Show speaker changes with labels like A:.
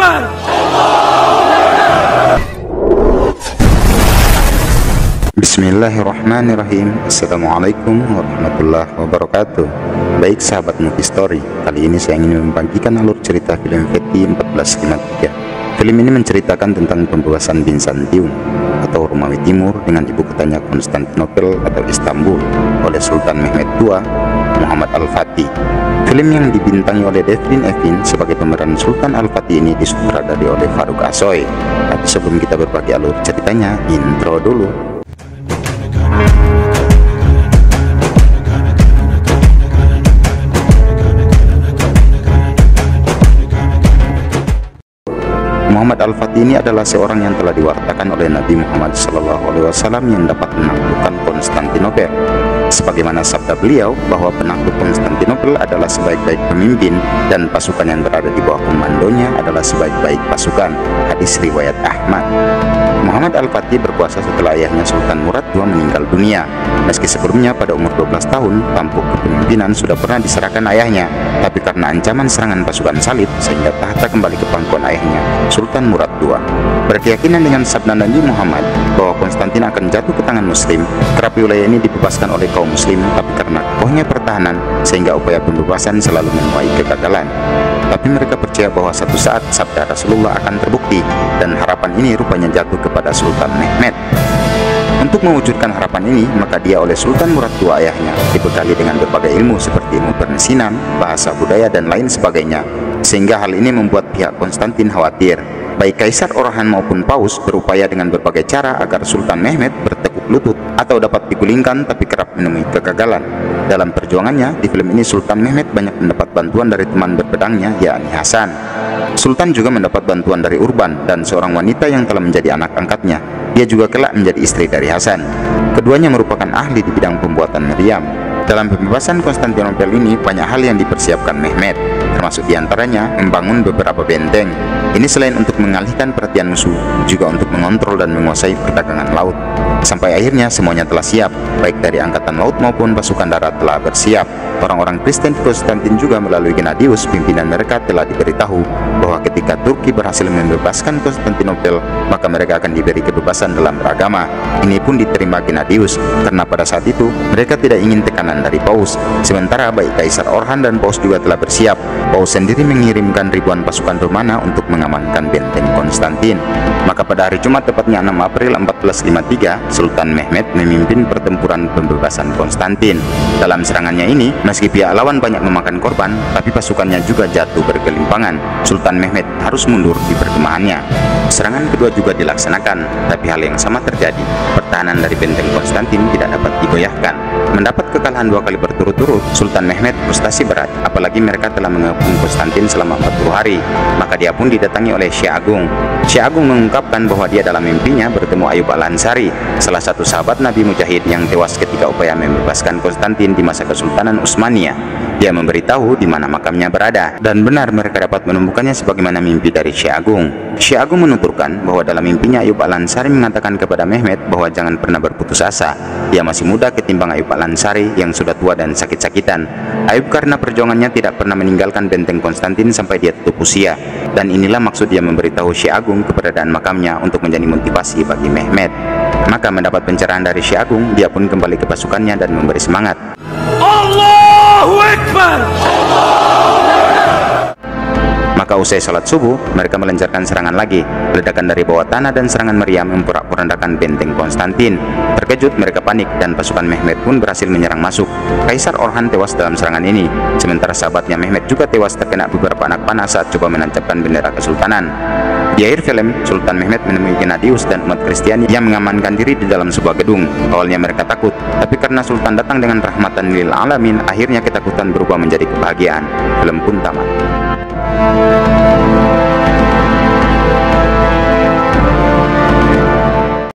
A: Akbar.
B: Bismillahirrahmanirrahim. Assalamualaikum warahmatullahi wabarakatuh. Baik sahabat Movie Story, kali ini saya ingin membagikan alur cerita film Fethi 1453. Film ini menceritakan tentang pembebasan Bizantium atau Romawi Timur dengan ibu kotanya Konstantinopel atau Istanbul oleh Sultan Mehmed II Muhammad Al-Fatih. Film yang dibintangi oleh Devin Evin sebagai pemeran Sultan Al-Fatih ini disutradari oleh Farouk Asoy. Tapi sebelum kita berbagi alur ceritanya, intro dulu. Muhammad Al-Fatih ini adalah seorang yang telah diwartakan oleh Nabi Muhammad SAW yang dapat menaklukkan Konstantinopel. Sebagaimana sabda beliau bahwa penakluk Konstantinopel adalah sebaik-baik pemimpin dan pasukan yang berada di bawah komandonya adalah sebaik-baik pasukan. Hadis riwayat Ahmad. Muhammad Al-Fatih berkuasa setelah ayahnya Sultan Murad II meninggal dunia. Meski sebelumnya pada umur 12 tahun tampuk kepemimpinan sudah pernah diserahkan ayahnya, tapi karena ancaman serangan pasukan salib sehingga tahta kembali ke pangkuan ayahnya Sultan Murad II. Berkeyakinan dengan sabda Nabi Muhammad bahwa Konstantin akan jatuh ke tangan muslim, kerap wilayah ini dibebaskan oleh kaum muslim, tapi karena kokohnya pertahanan sehingga upaya pembebasan selalu menuai kegagalan. Tapi mereka percaya bahwa satu saat sabda Rasulullah akan terbukti, dan harapan ini rupanya jatuh kepada Sultan Mehmed. Untuk mewujudkan harapan ini, maka dia oleh Sultan Murad II ayahnya dibekali dengan berbagai ilmu seperti ilmu pensinan, bahasa budaya, dan lain sebagainya, sehingga hal ini membuat pihak Konstantin khawatir. Baik Kaisar Orhan maupun Paus berupaya dengan berbagai cara agar Sultan Mehmed bertekuk lutut atau dapat digulingkan, tapi kerap menemui kegagalan. Dalam perjuangannya, di film ini Sultan Mehmed banyak mendapat bantuan dari teman berpedangnya, yakni Hasan. Sultan juga mendapat bantuan dari Urban dan seorang wanita yang telah menjadi anak angkatnya. Dia juga kelak menjadi istri dari Hasan. Keduanya merupakan ahli di bidang pembuatan meriam. Dalam pembebasan Konstantinopel ini banyak hal yang dipersiapkan Mehmed, termasuk diantaranya membangun beberapa benteng. Ini selain untuk mengalihkan perhatian musuh, juga untuk mengontrol dan menguasai perdagangan laut. Sampai akhirnya semuanya telah siap, baik dari angkatan laut maupun pasukan darat telah bersiap. Orang-orang Kristen Konstantin juga melalui Gennadius, pimpinan mereka, telah diberitahu bahwa ketika Turki berhasil membebaskan Konstantinopel, maka mereka akan diberi kebebasan dalam beragama. Ini pun diterima Gennadius, karena pada saat itu mereka tidak ingin tekanan dari Paus. Sementara baik Kaisar Orhan dan Paus juga telah bersiap. Paus sendiri mengirimkan ribuan pasukan Romana untuk mengamankan benteng Konstantin. Maka pada hari Jumat, tepatnya 6 April 1453, Sultan Mehmed memimpin pertempuran pembebasan Konstantin. Dalam serangannya ini, meski pihak lawan banyak memakan korban, tapi pasukannya juga jatuh bergelimpangan. Sultan Mehmed harus mundur di perkemahannya. Serangan kedua juga dilaksanakan, tapi hal yang sama terjadi. Pertahanan dari benteng Konstantin tidak dapat digoyahkan. Mendapat kekalahan 2 kali berturut-turut, Sultan Mehmed frustasi berat, apalagi mereka telah mengepung Konstantin selama 40 hari. Maka dia pun didatangi oleh Syekh Agung. Syekh Agung mengungkapkan bahwa dia dalam mimpinya bertemu Ayub Al-Ansari, salah satu sahabat Nabi Mujahid yang tewas ketika upaya membebaskan Konstantin di masa Kesultanan Utsmaniyah. Dia memberitahu di mana makamnya berada, dan benar mereka dapat menemukannya sebagaimana mimpi dari Syekh Agung. Syekh Agung menuturkan bahwa dalam mimpinya Ayub Al-Ansari mengatakan kepada Mehmed bahwa jangan pernah berputus asa. Dia masih muda ketimbang Ayub Al-Ansari yang sudah tua dan sakit-sakitan. Ayub karena perjuangannya tidak pernah meninggalkan benteng Konstantin sampai dia tutup usia, dan inilah maksud dia memberitahu Syekh Agung keberadaan makamnya untuk menjadi motivasi bagi Mehmed. Maka mendapat pencerahan dari Syekh Agung, dia pun kembali ke pasukannya dan memberi semangat.
A: Allahu Akbar.
B: Maka usai salat subuh, mereka melancarkan serangan lagi. Ledakan dari bawah tanah dan serangan meriam memporak-porandakan benteng Konstantin. Terkejut, mereka panik dan pasukan Mehmed pun berhasil menyerang masuk. Kaisar Orhan tewas dalam serangan ini, sementara sahabatnya Mehmed juga tewas terkena beberapa anak panah saat coba menancapkan bendera kesultanan. Di akhir film, Sultan Mehmed menemui Gennadius dan umat Kristiani yang mengamankan diri di dalam sebuah gedung. Awalnya mereka takut, tapi karena Sultan datang dengan rahmatan lil alamin, akhirnya ketakutan berubah menjadi kebahagiaan. Film pun tamat.